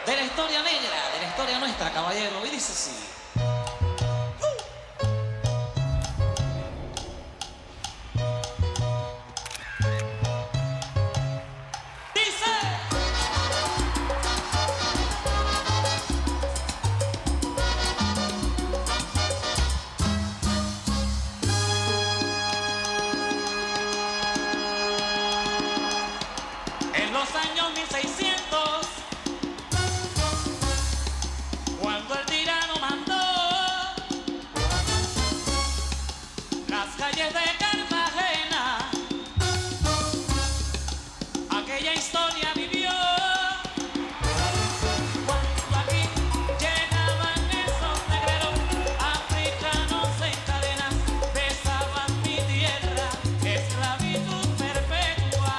de la historia negra, de la historia nuestra, caballero. Y dice así. En los años 1600, cuando el tirano mandó las calles de Cartagena, aquella historia vivió. Cuando aquí llegaban esos negreros africanos en cadenas, besaban mi tierra, esclavitud perpetua.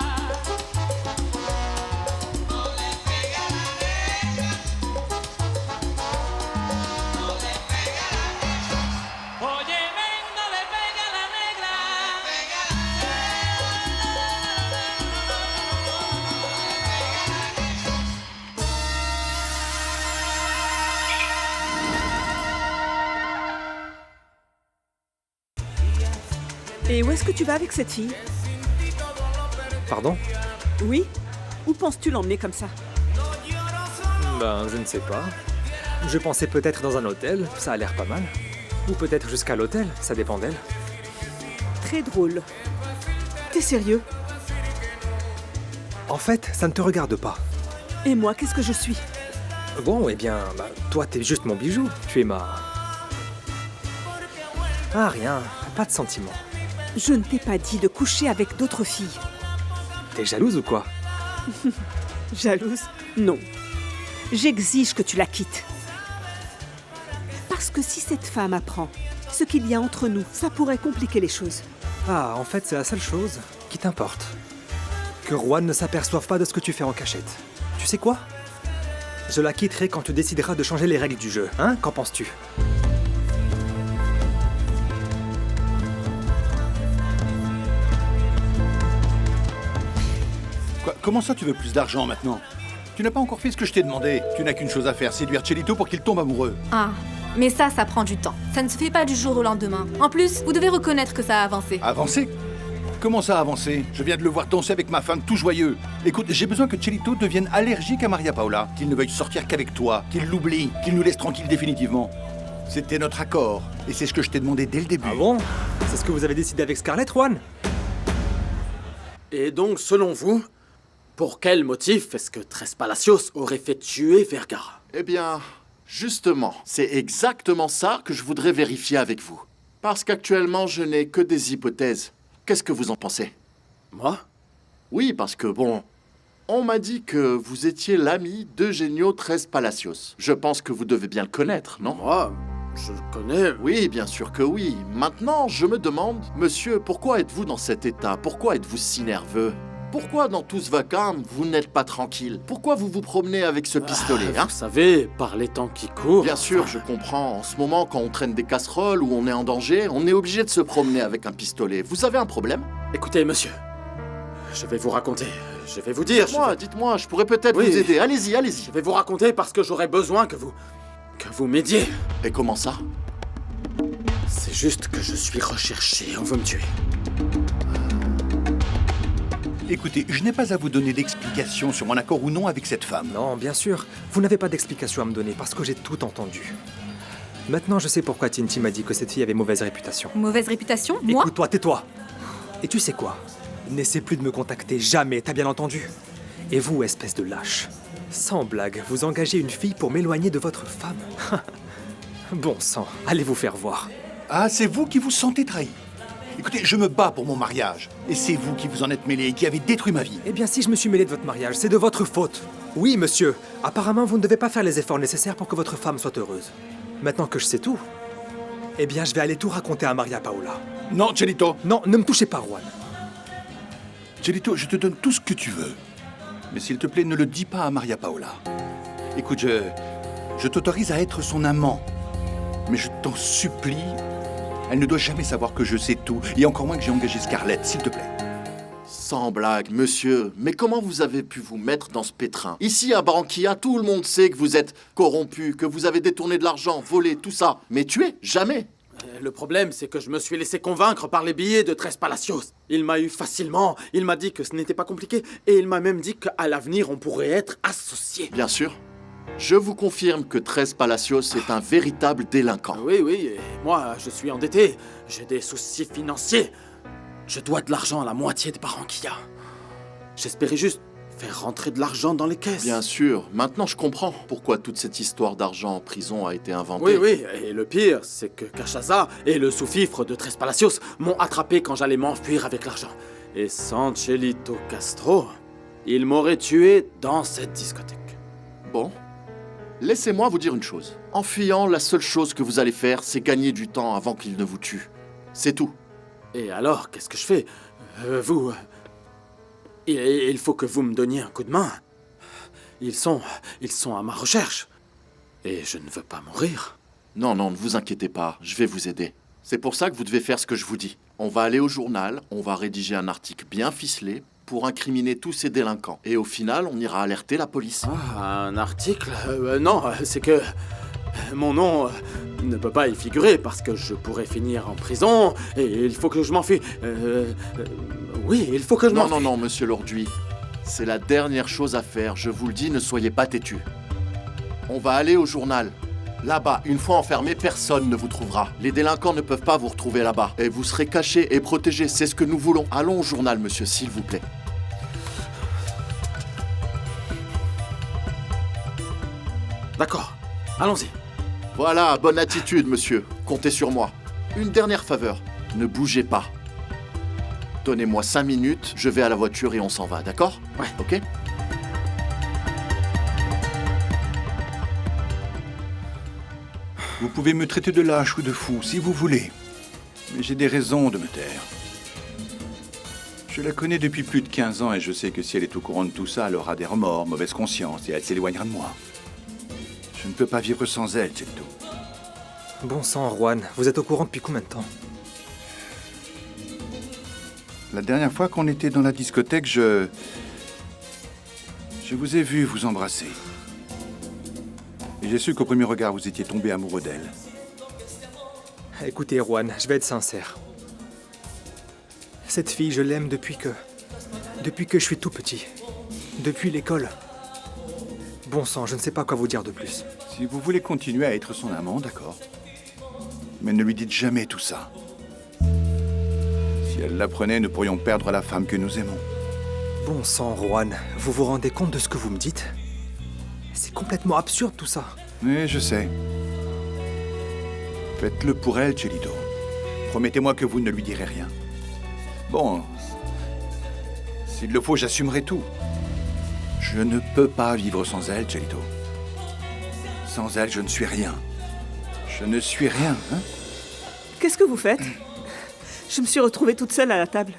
Oye, ven, no le pega a la negra. Et où est-ce que tu vas avec cette fille? Pardon? Oui? Où penses-tu l'emmener comme ça? Ben, je ne sais pas. Je pensais peut-être dans un hôtel, ça a l'air pas mal. Ou peut-être jusqu'à l'hôtel, ça dépend d'elle. Très drôle. T'es sérieux? En fait, ça ne te regarde pas. Et moi, qu'est-ce que je suis? Bon, eh bien, bah, toi, t'es juste mon bijou. Tu es ma... Ah, rien. Pas de sentiments. Je ne t'ai pas dit de coucher avec d'autres filles. T'es jalouse ou quoi? Jalouse? Non. J'exige que tu la quittes. Parce que si cette femme apprend ce qu'il y a entre nous, ça pourrait compliquer les choses. Ah, en fait, c'est la seule chose qui t'importe. Que Juan ne s'aperçoive pas de ce que tu fais en cachette. Tu sais quoi? Je la quitterai quand tu décideras de changer les règles du jeu, hein? Qu'en penses-tu? Quoi, comment ça tu veux plus d'argent maintenant? Tu n'as pas encore fait ce que je t'ai demandé. Tu n'as qu'une chose à faire, séduire Chelito pour qu'il tombe amoureux. Ah, mais ça prend du temps. Ça ne se fait pas du jour au lendemain. En plus, vous devez reconnaître que ça a avancé. Avancer? Comment ça avancer? Je viens de le voir danser avec ma femme tout joyeux. Écoute, j'ai besoin que Chelito devienne allergique à Maria Paula, qu'il ne veuille sortir qu'avec toi, qu'il l'oublie, qu'il nous laisse tranquille définitivement. C'était notre accord, et c'est ce que je t'ai demandé dès le début. Ah bon? C'est ce que vous avez décidé avec Scarlett, Juan? Et donc, selon vous, pour quel motif est-ce que Tres Palacios aurait fait tuer Vergara? Eh bien, justement, c'est exactement ça que je voudrais vérifier avec vous. Parce qu'actuellement, je n'ai que des hypothèses. Qu'est-ce que vous en pensez? Moi? Oui, parce que bon, on m'a dit que vous étiez l'ami d'Eugenio Tres Palacios. Je pense que vous devez bien le connaître, non? Moi, je le connais. Oui, bien sûr que oui. Maintenant, je me demande, monsieur, pourquoi êtes-vous dans cet état? Pourquoi êtes-vous si nerveux? Pourquoi dans tout ce vacarme, vous n'êtes pas tranquille? Pourquoi vous vous promenez avec ce pistolet, hein? Vous savez, par les temps qui courent... Bien sûr, je comprends. En ce moment, quand on traîne des casseroles ou on est en danger, on est obligé de se promener avec un pistolet. Vous avez un problème? Écoutez, monsieur, je vais vous raconter. Je vais vous dire... Dites-moi, je pourrais peut-être Oui. vous aider. Allez-y, allez-y. Je vais vous raconter parce que j'aurais besoin que vous m'aidiez. Et comment ça? C'est juste que je suis recherché. On veut me tuer. Écoutez, je n'ai pas à vous donner d'explication sur mon accord ou non avec cette femme. Non, bien sûr. Vous n'avez pas d'explication à me donner parce que j'ai tout entendu. Maintenant, je sais pourquoi Tintin m'a dit que cette fille avait mauvaise réputation. Mauvaise réputation? Moi? Écoute-toi, tais-toi. Et tu sais quoi? N'essaie plus de me contacter, jamais, t'as bien entendu? Et vous, espèce de lâche, sans blague, vous engagez une fille pour m'éloigner de votre femme? Bon sang, allez vous faire voir. Ah, c'est vous qui vous sentez trahi. Écoutez, je me bats pour mon mariage. Et c'est vous qui vous en êtes mêlé et qui avez détruit ma vie. Eh bien, si je me suis mêlé de votre mariage, c'est de votre faute. Oui, monsieur. Apparemment, vous ne devez pas faire les efforts nécessaires pour que votre femme soit heureuse. Maintenant que je sais tout, eh bien, je vais aller tout raconter à Maria Paula. Non, Chelito. Non, ne me touchez pas, Juan. Chelito, je te donne tout ce que tu veux. Mais s'il te plaît, ne le dis pas à Maria Paula. Écoute, je t'autorise à être son amant. Mais je t'en supplie, elle ne doit jamais savoir que je sais tout. Et encore moins que j'ai engagé Scarlett, s'il te plaît. Sans blague, monsieur, mais comment vous avez pu vous mettre dans ce pétrin? Ici, à Barranquilla, tout le monde sait que vous êtes corrompu, que vous avez détourné de l'argent, volé, tout ça. Mais tué, jamais. Le problème, c'est que je me suis laissé convaincre par les billets de Tres Palacios. Il m'a eu facilement, il m'a dit que ce n'était pas compliqué, et il m'a même dit qu'à l'avenir, on pourrait être associés. Bien sûr. Je vous confirme que Tres Palacios est un véritable délinquant. Oui, et moi, je suis endetté. J'ai des soucis financiers. Je dois de l'argent à la moitié de Barranquilla. J'espérais juste faire rentrer de l'argent dans les caisses. Bien sûr. Maintenant, je comprends pourquoi toute cette histoire d'argent en prison a été inventée. Oui, et le pire, c'est que Cachaza et le sous-fifre de Tres Palacios m'ont attrapé quand j'allais m'enfuir avec l'argent. Et sans Chelito Castro, ils m'auraient tué dans cette discothèque. Bon. Laissez-moi vous dire une chose. En fuyant, la seule chose que vous allez faire, c'est gagner du temps avant qu'il ne vous tue. C'est tout. Et alors, qu'est-ce que je fais? Il faut que vous me donniez un coup de main. Ils sont à ma recherche. Et je ne veux pas mourir. Non, ne vous inquiétez pas, je vais vous aider. C'est pour ça que vous devez faire ce que je vous dis. On va aller au journal, on va rédiger un article bien ficelé pour incriminer tous ces délinquants. Et au final, on ira alerter la police. Ah, un article? Non, c'est que mon nom ne peut pas y figurer parce que je pourrais finir en prison et il faut que je m'enfuis. Oui, il faut que je m'enfuis. Non, monsieur Lorduy. C'est la dernière chose à faire, je vous le dis, ne soyez pas têtu. On va aller au journal. Là-bas, une fois enfermé, personne ne vous trouvera. Les délinquants ne peuvent pas vous retrouver là-bas. Et vous serez caché et protégé, c'est ce que nous voulons. Allons au journal, monsieur, s'il vous plaît. D'accord, allons-y. Voilà, bonne attitude, monsieur. Comptez sur moi. Une dernière faveur, ne bougez pas. Donnez-moi 5 minutes, je vais à la voiture et on s'en va, d'accord? Ouais. Ok? Vous pouvez me traiter de lâche ou de fou, si vous voulez. Mais j'ai des raisons de me taire. Je la connais depuis plus de 15 ans et je sais que si elle est au courant de tout ça, elle aura des remords, mauvaise conscience et elle s'éloignera de moi. Je ne peux pas vivre sans elle, Chelito. Bon sang, Juan, vous êtes au courant depuis combien de temps? La dernière fois qu'on était dans la discothèque, je vous ai vu vous embrasser. Et j'ai su qu'au premier regard, vous étiez tombé amoureux d'elle. Écoutez, Juan, je vais être sincère. Cette fille, je l'aime depuis que je suis tout petit. Depuis l'école. Bon sang, je ne sais pas quoi vous dire de plus. Si vous voulez continuer à être son amant, d'accord. Mais ne lui dites jamais tout ça. Si elle l'apprenait, nous pourrions perdre la femme que nous aimons. Bon sang, Juan, vous vous rendez compte de ce que vous me dites? C'est complètement absurde tout ça. Oui, je sais. Faites-le pour elle, Chelito. Promettez-moi que vous ne lui direz rien. Bon, s'il le faut, j'assumerai tout. Je ne peux pas vivre sans elle, Chelito. Sans elle, je ne suis rien. Je ne suis rien, hein? Qu'est-ce que vous faites? Je me suis retrouvée toute seule à la table.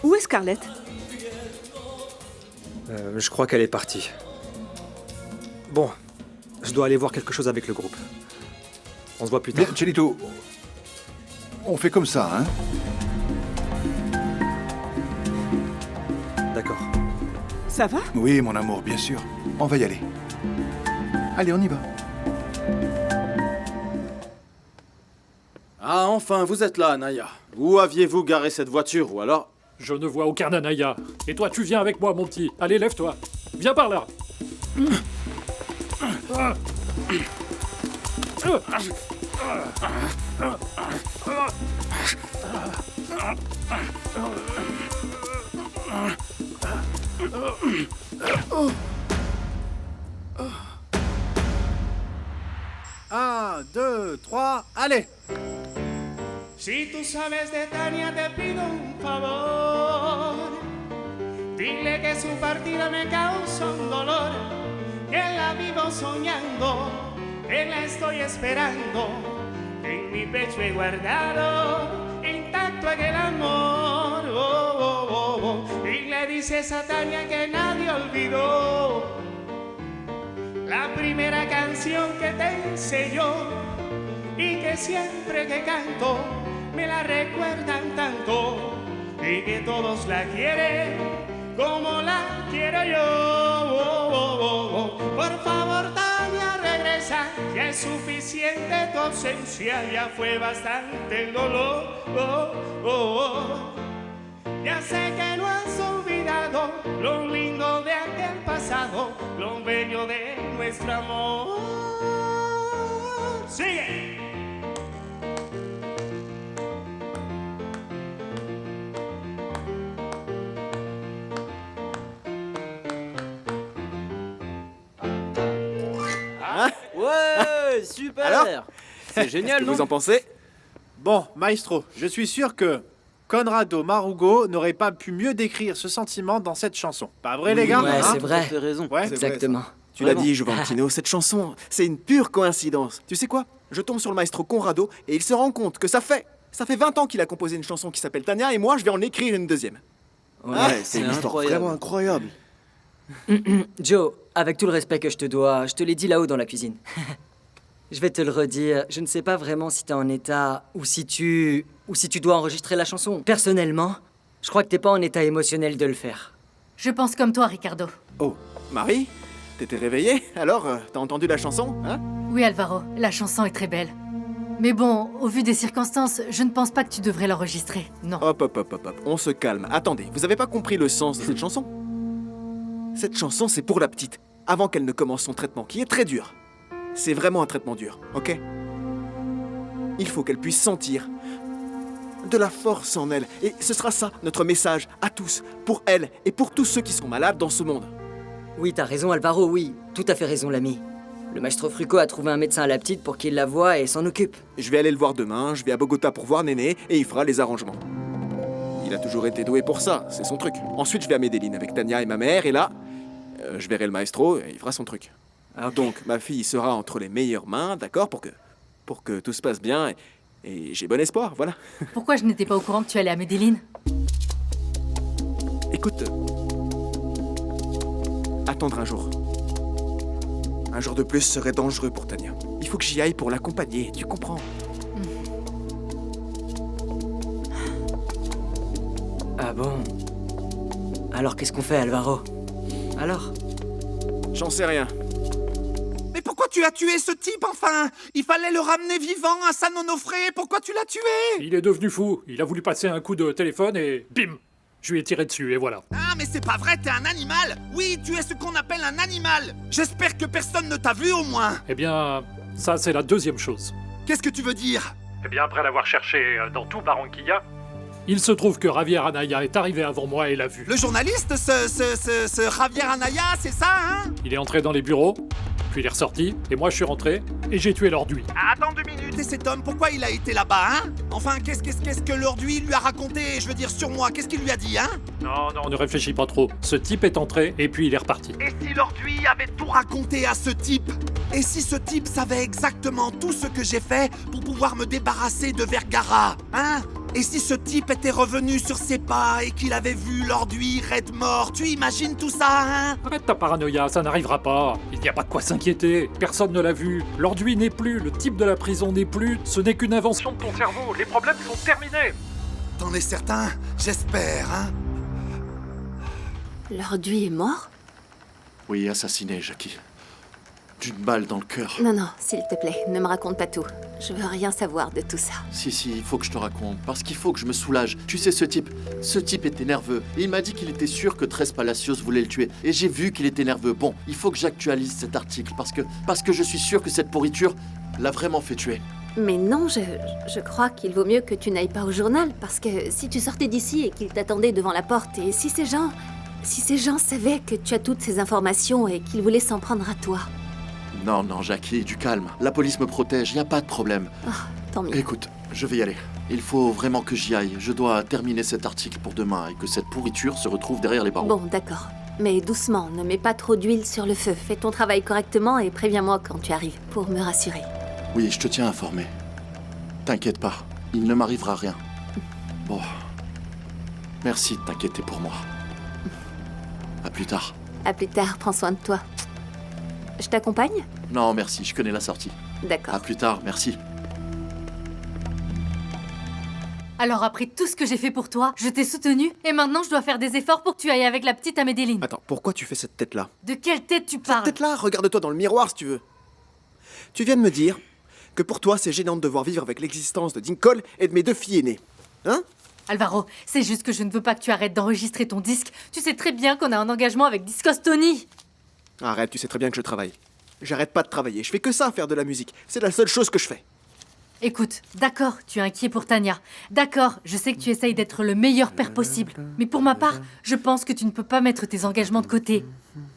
Où est Scarlett? Je crois qu'elle est partie. Bon, je dois aller voir quelque chose avec le groupe. On se voit plus tard. Bien, Chelito, on fait comme ça, hein? D'accord. Ça va? Oui, mon amour, bien sûr. On va y aller. Allez, on y va. Ah, enfin, vous êtes là, Naya. Où aviez-vous garé cette voiture, ou alors... Je ne vois aucun Anaya. Et toi, tu viens avec moi, mon petit. Allez, lève-toi. Viens par là. Un, deux, trois, allez! Si tú sabes de Tania, te pido un favor. Dile que su partida me causa un dolor, que la vivo soñando, que la estoy esperando. En mi pecho he guardado intacto aquel amor. Oh, oh, oh, oh. Y le dices a Tania que nadie olvidó la primera canción que te enseñó y que siempre que canto me la recuerdan tanto y que todos la quieren como la quiero yo. Por favor, Tania, regresa, ya es suficiente tu ausencia, ya fue bastante el dolor. Ya sé que no has olvidado lo lindo de aquel pasado, lo bello de nuestro amor. ¡Sigue! Ouais, super. Alors C'est génial, Qu'est-ce que non? vous en pensez? Bon, Maestro, je suis sûr que Conrado Marugo n'aurait pas pu mieux décrire ce sentiment dans cette chanson. Pas vrai, les gars? Ouais, Hein? c'est vrai. T'as raison. Ouais, Exactement. Tu l'as Vraiment. dit, Juventino, cette chanson, c'est une pure coïncidence. Tu sais quoi? Je tombe sur le maestro Conrado et il se rend compte que ça fait 20 ans qu'il a composé une chanson qui s'appelle Tania et moi, je vais en écrire une deuxième. Ouais, c'est une histoire vraiment incroyable. Joe, avec tout le respect que je te dois, je te l'ai dit là-haut dans la cuisine. Je vais te le redire, je ne sais pas vraiment si t'es en état ou si tu dois enregistrer la chanson. Personnellement, je crois que t'es pas en état émotionnel de le faire. Je pense comme toi, Ricardo. Oh, Marie? T'étais réveillée? Alors, t'as entendu la chanson, hein? Oui, Alvaro, la chanson est très belle. Mais bon, au vu des circonstances, je ne pense pas que tu devrais l'enregistrer. Non. Hop, on se calme. Attendez, vous avez pas compris le sens de cette chanson? Cette chanson, c'est pour la petite, avant qu'elle ne commence son traitement, qui est très dur. C'est vraiment un traitement dur, ok? Il faut qu'elle puisse sentir de la force en elle. Et ce sera ça, notre message à tous, pour elle et pour tous ceux qui sont malades dans ce monde. Oui, t'as raison, Alvaro, oui. Tout à fait raison, l'ami. Le maestro Fruco a trouvé un médecin à la petite pour qu'il la voie et s'en occupe. Je vais aller le voir demain, je vais à Bogota pour voir Néné, et il fera les arrangements. Il a toujours été doué pour ça, c'est son truc. Ensuite, je vais à Medellín avec Tania et ma mère, et là, je verrai le maestro, et il fera son truc. Ok. Donc, ma fille sera entre les meilleures mains, d'accord, pour que tout se passe bien, et j'ai bon espoir, voilà. Pourquoi je n'étais pas au courant que tu allais à Medellín? Écoute, attendre un jour. Un jour de plus serait dangereux pour Tania. Il faut que j'y aille pour l'accompagner, tu comprends? Ah bon? Alors qu'est-ce qu'on fait, Alvaro? Alors? J'en sais rien. Mais pourquoi tu as tué ce type, enfin? Il fallait le ramener vivant à San Onofre. Pourquoi tu l'as tué? Il est devenu fou. Il a voulu passer un coup de téléphone et bim! Je lui ai tiré dessus et voilà. Ah, mais c'est pas vrai, t'es un animal. Oui, tu es ce qu'on appelle un animal. J'espère que personne ne t'a vu, au moins. Eh bien, ça c'est la deuxième chose. Qu'est-ce que tu veux dire? Eh bien, après l'avoir cherché dans tout Barranquilla, il se trouve que Javier Anaya est arrivé avant moi et l'a vu. Le journaliste, ce Javier Anaya, c'est ça, hein? Il est entré dans les bureaux, puis il est ressorti, et moi je suis rentré, et j'ai tué l'orduit. Attends 2 minutes, et cet homme, pourquoi il a été là-bas, hein? Enfin, qu'est-ce que l'orduit lui a raconté, je veux dire, sur moi? Qu'est-ce qu'il lui a dit, hein? Non, ne réfléchis pas trop. Ce type est entré, et puis il est reparti. Et si l'orduit avait tout raconté à ce type? Et si ce type savait exactement tout ce que j'ai fait pour pouvoir me débarrasser de Vergara, hein? Et si ce type était revenu sur ses pas et qu'il avait vu l'orduit raide mort, tu imagines tout ça, hein? Arrête ta paranoïa, ça n'arrivera pas. Il n'y a pas de quoi s'inquiéter. Personne ne l'a vu. L'orduit n'est plus, le type de la prison n'est plus. Ce n'est qu'une invention de ton cerveau. Les problèmes sont terminés. T'en es certain? J'espère, hein? L'orduit est mort? Oui, assassiné, Jackie. D'une balle dans le cœur. Non, s'il te plaît, ne me raconte pas tout. Je veux rien savoir de tout ça. Si, il faut que je te raconte, parce qu'il faut que je me soulage. Tu sais, ce type était nerveux. Et il m'a dit qu'il était sûr que Tres Palacios voulait le tuer. Et j'ai vu qu'il était nerveux. Bon, il faut que j'actualise cet article, parce que je suis sûr que cette pourriture l'a vraiment fait tuer. Mais non, je crois qu'il vaut mieux que tu n'ailles pas au journal, parce que si tu sortais d'ici et qu'ils t'attendaient devant la porte, et si ces gens savaient que tu as toutes ces informations et qu'ils voulaient s'en prendre à toi. Non, Jackie, du calme. La police me protège, y a pas de problème. Ah, tant mieux. Écoute, je vais y aller. Il faut vraiment que j'y aille. Je dois terminer cet article pour demain et que cette pourriture se retrouve derrière les barreaux. Bon, d'accord. Mais doucement, ne mets pas trop d'huile sur le feu. Fais ton travail correctement et préviens-moi quand tu arrives, pour me rassurer. Oui, je te tiens informé. T'inquiète pas, il ne m'arrivera rien. Bon. Merci de t'inquiéter pour moi. À plus tard. À plus tard, prends soin de toi. Je t'accompagne? Non, merci, je connais la sortie. D'accord. À plus tard, merci. Alors après tout ce que j'ai fait pour toi, je t'ai soutenu et maintenant je dois faire des efforts pour que tu ailles avec la petite à Medellin. Attends, pourquoi tu fais cette tête-là? De quelle tête tu parles? Cette tête-là, regarde-toi dans le miroir si tu veux. Tu viens de me dire que pour toi, c'est gênant de devoir vivre avec l'existence de Dinkel et de mes 2 filles aînées. Hein? Alvaro, c'est juste que je ne veux pas que tu arrêtes d'enregistrer ton disque. Tu sais très bien qu'on a un engagement avec Discos Tony. Arrête, tu sais très bien que je travaille. J'arrête pas de travailler, je fais que ça, faire de la musique. C'est la seule chose que je fais. Écoute, d'accord, tu es inquiet pour Tania. D'accord, je sais que tu essayes d'être le meilleur père possible. Mais pour ma part, je pense que tu ne peux pas mettre tes engagements de côté.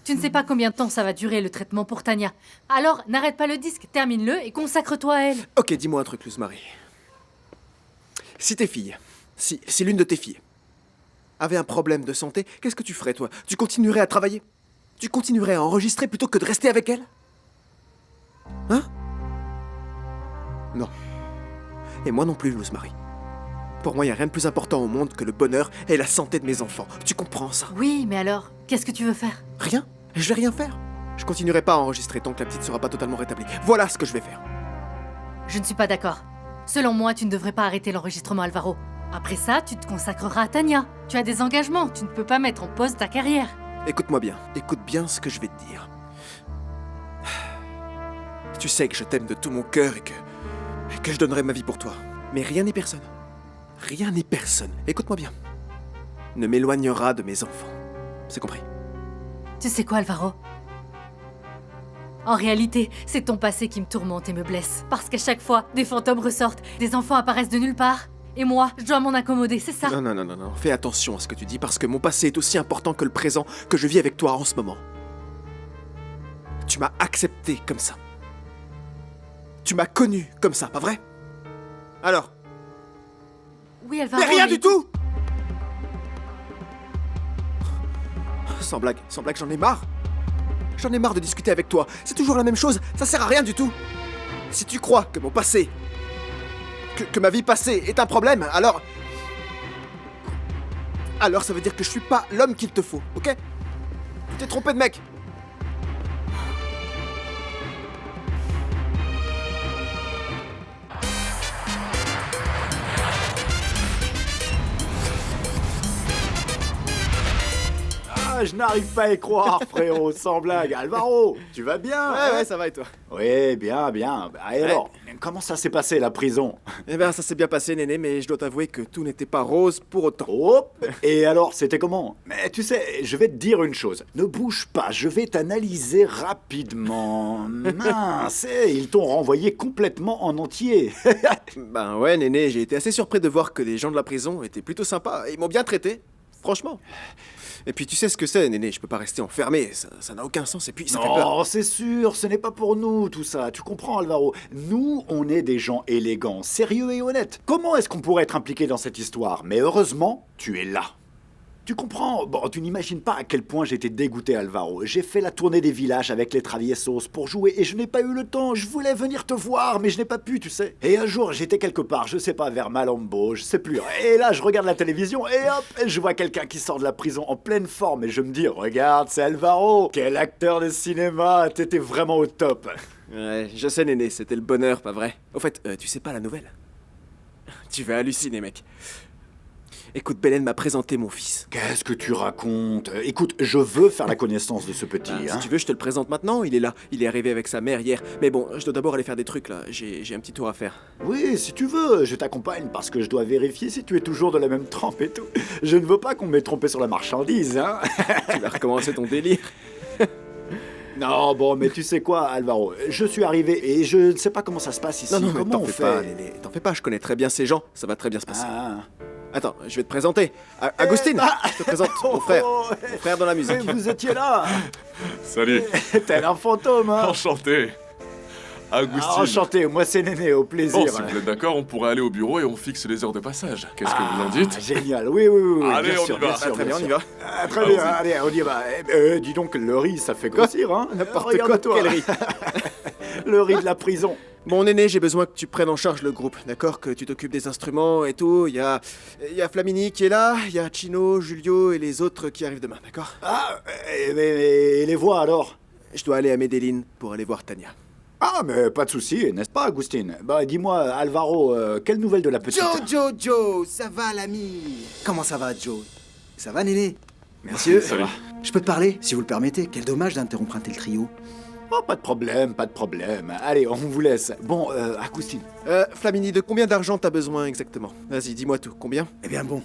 Tu ne sais pas combien de temps ça va durer le traitement pour Tania. Alors, n'arrête pas le disque, termine-le et consacre-toi à elle. Ok, dis-moi un truc, Luz Marie. Si tes filles, si l'une de tes filles avait un problème de santé, qu'est-ce que tu ferais, toi? Tu continuerais à travailler? Tu continuerais à enregistrer plutôt que de rester avec elle? Hein? Non. Et moi non plus, Luz Marie. Pour moi, il n'y a rien de plus important au monde que le bonheur et la santé de mes enfants. Tu comprends ça? Oui, mais alors, qu'est-ce que tu veux faire? Rien. Je vais rien faire. Je continuerai pas à enregistrer tant que la petite sera pas totalement rétablie. Voilà ce que je vais faire. Je ne suis pas d'accord. Selon moi, tu ne devrais pas arrêter l'enregistrement, Alvaro. Après ça, tu te consacreras à Tania. Tu as des engagements, tu ne peux pas mettre en pause ta carrière. Écoute-moi bien. Écoute bien ce que je vais te dire. Tu sais que je t'aime de tout mon cœur et que je donnerai ma vie pour toi. Mais rien ni personne. Rien ni personne. Écoute-moi bien. Ne m'éloignera de mes enfants. C'est compris? Tu sais quoi, Alvaro? En réalité, c'est ton passé qui me tourmente et me blesse. Parce qu'à chaque fois, des fantômes ressortent, des enfants apparaissent de nulle part. Et moi, je dois m'en accommoder, c'est ça? Non. Fais attention à ce que tu dis parce que mon passé est aussi important que le présent que je vis avec toi en ce moment. Tu m'as accepté comme ça. Tu m'as connu comme ça, pas vrai? Alors? Oui, Alvaro. Mais rien du tout! Sans blague, j'en ai marre. J'en ai marre de discuter avec toi. C'est toujours la même chose, ça sert à rien du tout. Si tu crois que mon passé, que ma vie passée est un problème, alors ça veut dire que je suis pas l'homme qu'il te faut, ok? Tu t'es trompé de mec. Je n'arrive pas à y croire, frérot, sans blague. Alvaro, tu vas bien? Ouais, ça va et toi? Oui, bien. Bah, et alors, comment ça s'est passé, la prison? Eh ben, ça s'est bien passé, Néné, mais je dois t'avouer que tout n'était pas rose pour autant. Oh, et alors, c'était comment? Mais tu sais, je vais te dire une chose. Ne bouge pas, je vais t'analyser rapidement. Mince, ils t'ont renvoyé complètement en entier. Ben ouais, Néné, j'ai été assez surpris de voir que les gens de la prison étaient plutôt sympas. Ils m'ont bien traité, franchement. Et puis tu sais ce que c'est, Néné, je peux pas rester enfermé, ça n'a aucun sens, et puis ça fait peur. Non, c'est sûr, ce n'est pas pour nous tout ça, tu comprends Alvaro? Nous, on est des gens élégants, sérieux et honnêtes. Comment est-ce qu'on pourrait être impliqué dans cette histoire? Mais heureusement, tu es là. Tu comprends? Bon, tu n'imagines pas à quel point j'étais dégoûté, Alvaro. J'ai fait la tournée des villages avec les Traviesos pour jouer et je n'ai pas eu le temps. Je voulais venir te voir, mais je n'ai pas pu, tu sais. Et un jour, j'étais quelque part, je sais pas, vers Malombo, je sais plus. Et là, je regarde la télévision et hop, je vois quelqu'un qui sort de la prison en pleine forme et je me dis, regarde, c'est Alvaro. Quel acteur de cinéma, t'étais vraiment au top. Ouais, je sais, Néné, c'était le bonheur, pas vrai? Au fait, tu sais pas la nouvelle? Tu vas halluciner, mec. Écoute, Belen m'a présenté mon fils. Qu'est-ce que tu racontes? Écoute, je veux faire la connaissance de ce petit. Si tu veux, je te le présente maintenant. Il est là. Il est arrivé avec sa mère hier. Mais bon, je dois d'abord aller faire des trucs, là. J'ai un petit tour à faire. Oui, si tu veux, je t'accompagne parce que je dois vérifier si tu es toujours de la même trempe et tout. Je ne veux pas qu'on m'ait trompé sur la marchandise, hein. Tu vas recommencer ton délire. Non, bon, mais tu sais quoi, Alvaro? Je suis arrivé et je ne sais pas comment ça se passe ici. Non, comment on fait? T'en fais pas, je connais très bien ces gens. Ça va très bien se passer. Attends, je vais te présenter. Agustin, je te présente mon frère. Mon frère dans la musique. Mais vous étiez là. Salut. Tel un fantôme, hein. Enchanté. Agustin. Enchanté, moi c'est Néné, au plaisir. Bon, si vous êtes d'accord, on pourrait aller au bureau et on fixe les heures de passage. Qu'est-ce que vous en dites? Génial, oui. Allez, bien on sûr, y va. bien sûr, très bien, sûr. on y va. Très bien, allez, on y va. Dis donc, le riz, ça fait grossir, hein. N'importe quoi, toi. Quel riz. Le riz de la prison. Bon, Néné, j'ai besoin que tu prennes en charge le groupe, d'accord? Que tu t'occupes des instruments et tout. Il y a Flamini qui est là, il y a Chino, Julio et les autres qui arrivent demain, d'accord? Mais les voix alors? Je dois aller à Medellin pour aller voir Tania. Ah, mais pas de souci, n'est-ce pas, Agustin? Bah, dis-moi, Alvaro, quelle nouvelle de la petite? Joe, ça va l'ami? Comment ça va, Joe? Ça va, Néné? Monsieur, Salut. je peux te parler, si vous le permettez? Quel dommage d'interrompre un tel trio. Oh, pas de problème, pas de problème. Allez, on vous laisse. Bon, Agustin. Flamini, de combien d'argent t'as besoin exactement? Vas-y, dis-moi tout. Combien? Eh bien bon,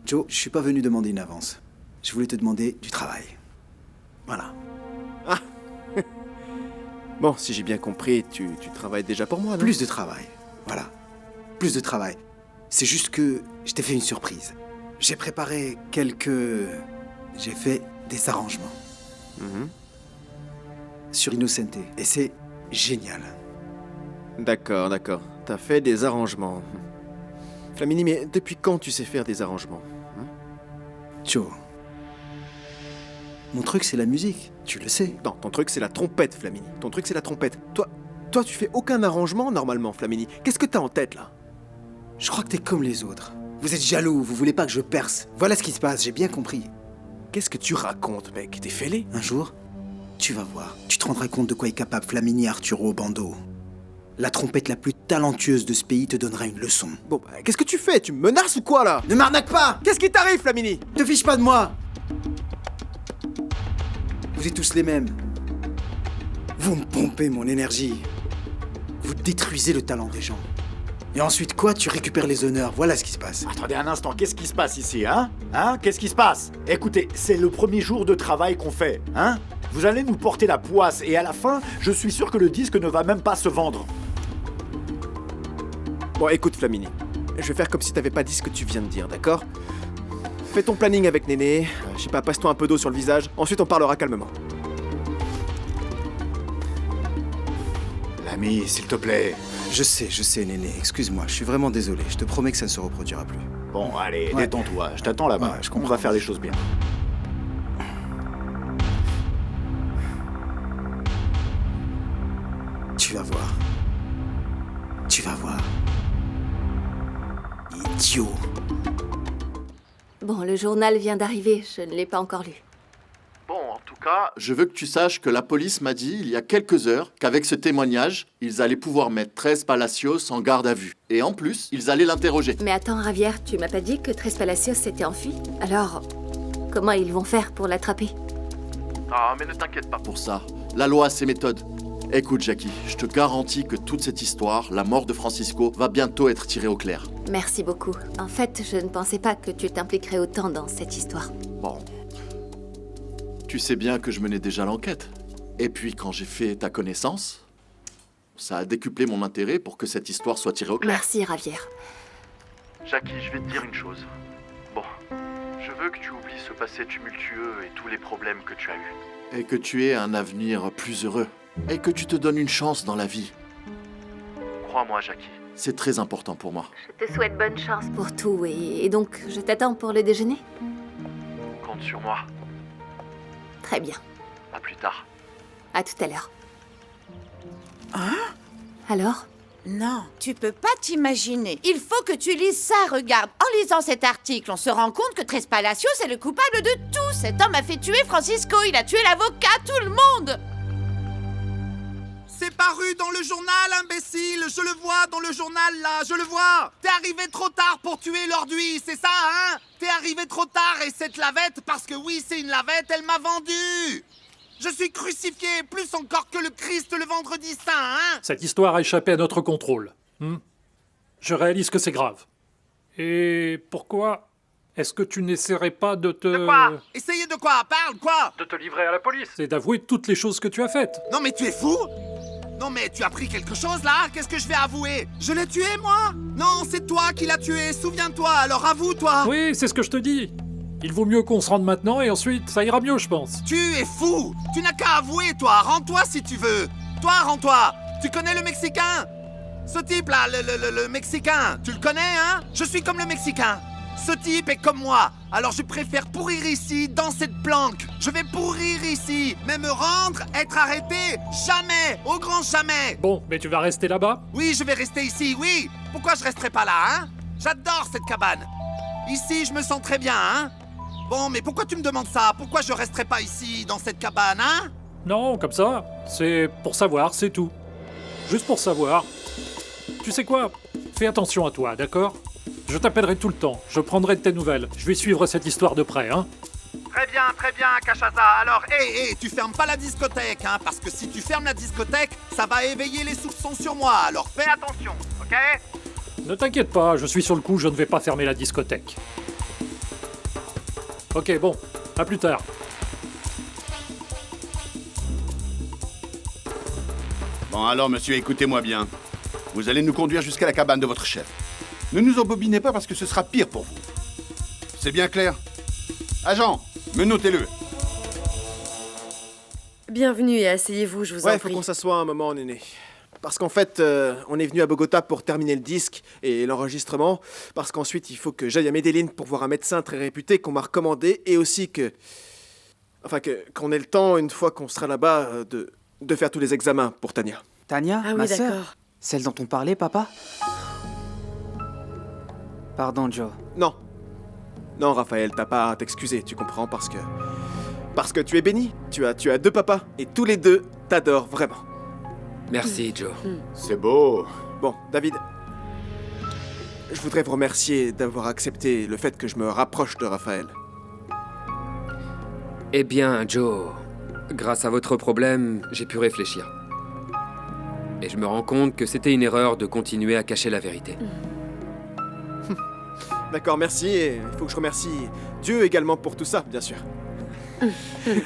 Joe, je suis pas venu demander une avance. Je voulais te demander du travail. Voilà. Ah. Bon, si j'ai bien compris, tu travailles déjà pour moi, non? Plus de travail, voilà. Plus de travail. C'est juste que je t'ai fait une surprise. J'ai préparé J'ai fait des arrangements. Sur Innocente. Et c'est génial. D'accord. T'as fait des arrangements. Flamini, mais depuis quand tu sais faire des arrangements? Joe. Mon truc, c'est la musique. Tu le sais. Non, ton truc, c'est la trompette, Flamini. Ton truc, c'est la trompette. Toi, tu fais aucun arrangement, normalement, Flamini. Qu'est-ce que t'as en tête, là? Je crois que t'es comme les autres. Vous êtes jaloux, vous voulez pas que je perce. Voilà ce qui se passe, j'ai bien compris. Qu'est-ce que tu racontes, mec? T'es fêlé? Un jour, tu vas voir. Tu te rendras compte de quoi est capable Flamini Arturo Bando. La trompette la plus talentueuse de ce pays te donnera une leçon. Bon, bah, qu'est-ce que tu fais? Tu me menaces ou quoi, là? Ne m'arnaque pas! Qu'est-ce qui t'arrive, Flamini? Te fiche pas de moi! Vous êtes tous les mêmes. Vous me pompez mon énergie. Vous détruisez le talent des gens. Et ensuite quoi? Tu récupères les honneurs. Voilà ce qui se passe. Attendez un instant, qu'est-ce qui se passe ici, hein? Qu'est-ce qui se passe? Écoutez, c'est le premier jour de travail qu'on fait, hein? Vous allez nous porter la poisse, et à la fin, je suis sûr que le disque ne va même pas se vendre. Bon, écoute, Flamini. Je vais faire comme si t'avais pas dit ce que tu viens de dire, d'accord? Fais ton planning avec Néné. Je sais pas, passe-toi un peu d'eau sur le visage. Ensuite, on parlera calmement. L'ami, s'il te plaît. Je sais, Néné. Excuse-moi, je suis vraiment désolé. Je te promets que ça ne se reproduira plus. Bon, allez, Ouais. détends-toi. Je t'attends là-bas. Ouais, je On comprends. va faire les choses bien. Tu vas voir. Tu vas voir. Idiot. Bon, le journal vient d'arriver, je ne l'ai pas encore lu. Bon, en tout cas, je veux que tu saches que la police m'a dit il y a quelques heures qu'avec ce témoignage, ils allaient pouvoir mettre 13 Palacios en garde à vue. Et en plus, ils allaient l'interroger. Mais attends, Javier, tu m'as pas dit que Tres Palacios s'était enfui? Alors, comment ils vont faire pour l'attraper? Ah, mais ne t'inquiète pas pour ça. La loi a ses méthodes. Écoute, Jackie, je te garantis que toute cette histoire, la mort de Francisco, va bientôt être tirée au clair. Merci beaucoup. En fait, je ne pensais pas que tu t'impliquerais autant dans cette histoire. Bon. Tu sais bien que je menais déjà l'enquête. Et puis, quand j'ai fait ta connaissance, ça a décuplé mon intérêt pour que cette histoire soit tirée au clair. Merci, Javier. Jackie, je vais te dire une chose. Bon, je veux que tu oublies ce passé tumultueux et tous les problèmes que tu as eus. Et que tu aies un avenir plus heureux. Et que tu te donnes une chance dans la vie. Crois-moi, Jackie, c'est très important pour moi. Je te souhaite bonne chance pour tout et donc je t'attends pour le déjeuner? Compte sur moi. Très bien. À plus tard. À tout à l'heure. Hein? Alors? Non, tu peux pas t'imaginer. Il faut que tu lises ça, regarde. En lisant cet article, on se rend compte que Tres Palacios est le coupable de tout. Cet homme a fait tuer Francisco, il a tué l'avocat, tout le monde. C'est paru dans le journal, imbécile. Je le vois dans le journal, là, je le vois. T'es arrivé trop tard pour tuer l'orduit, c'est ça, hein? T'es arrivé trop tard et cette lavette, parce que oui, c'est une lavette, elle m'a vendu. Je suis crucifié, plus encore que le Christ le vendredi saint, hein? Cette histoire a échappé à notre contrôle. Je réalise que c'est grave. Et pourquoi est-ce que tu n'essaierais pas de te... De quoi? Essayez de quoi? Parle, quoi? De te livrer à la police. C'est d'avouer toutes les choses que tu as faites. Non mais tu es fou? Non mais tu as pris quelque chose là? Qu'est-ce que je vais avouer? Je l'ai tué moi? Non, c'est toi qui l'as tué, souviens-toi, alors avoue-toi! Oui, c'est ce que je te dis. Il vaut mieux qu'on se rende maintenant et ensuite ça ira mieux, je pense. Tu es fou! Tu n'as qu'à avouer, toi! Rends-toi si tu veux! Toi, rends-toi! Tu connais le Mexicain? Ce type-là, le Mexicain, tu le connais, hein? Je suis comme le Mexicain. Ce type est comme moi, alors je préfère pourrir ici, dans cette planque. Je vais pourrir ici, mais me rendre, être arrêté, jamais, au grand jamais. Bon, mais tu vas rester là-bas? Oui, je vais rester ici, oui. Pourquoi je resterai pas là, hein? J'adore cette cabane. Ici, je me sens très bien, hein? Bon, mais pourquoi tu me demandes ça? Pourquoi je resterai pas ici, dans cette cabane, hein? Non, comme ça. C'est pour savoir, c'est tout. juste pour savoir. Tu sais quoi? Fais attention à toi, d'accord? Je t'appellerai tout le temps, je prendrai de tes nouvelles. Je vais suivre cette histoire de près, hein? Très bien, Cachaza. Alors, hé, tu fermes pas la discothèque, hein, parce que si tu fermes la discothèque, ça va éveiller les soupçons sur moi. Alors fais attention, ok? Ne t'inquiète pas, je suis sur le coup, je ne vais pas fermer la discothèque. Ok, bon, à plus tard. Bon alors, monsieur, écoutez-moi bien. Vous allez nous conduire jusqu'à la cabane de votre chef. Ne nous embobinez pas parce que ce sera pire pour vous. C'est bien clair? Agent, menotez-le. Bienvenue et asseyez-vous, je vous en Ouais, prie. faut qu'on s'assoie un moment, Néné. Parce qu'en fait, on est venu à Bogota pour terminer le disque et l'enregistrement, parce qu'ensuite, il faut que j'aille à Medellín pour voir un médecin très réputé qu'on m'a recommandé, et aussi que... Enfin, qu'on ait le temps, une fois qu'on sera là-bas, de faire tous les examens pour Tania. Tania, Ah oui, ma d'accord. sœur? Celle dont on parlait, papa? Pardon, Joe. Non. Non, Raphaël, t'as pas à t'excuser, tu comprends, parce que tu es béni. Tu as 2 papas, et tous les 2 t'adorent vraiment. Merci, Joe. C'est beau. Bon, David, je voudrais vous remercier d'avoir accepté le fait que je me rapproche de Raphaël. Eh bien, Joe, grâce à votre problème, j'ai pu réfléchir. Et je me rends compte que c'était une erreur de continuer à cacher la vérité. D'accord, merci, et il faut que je remercie Dieu également pour tout ça, bien sûr.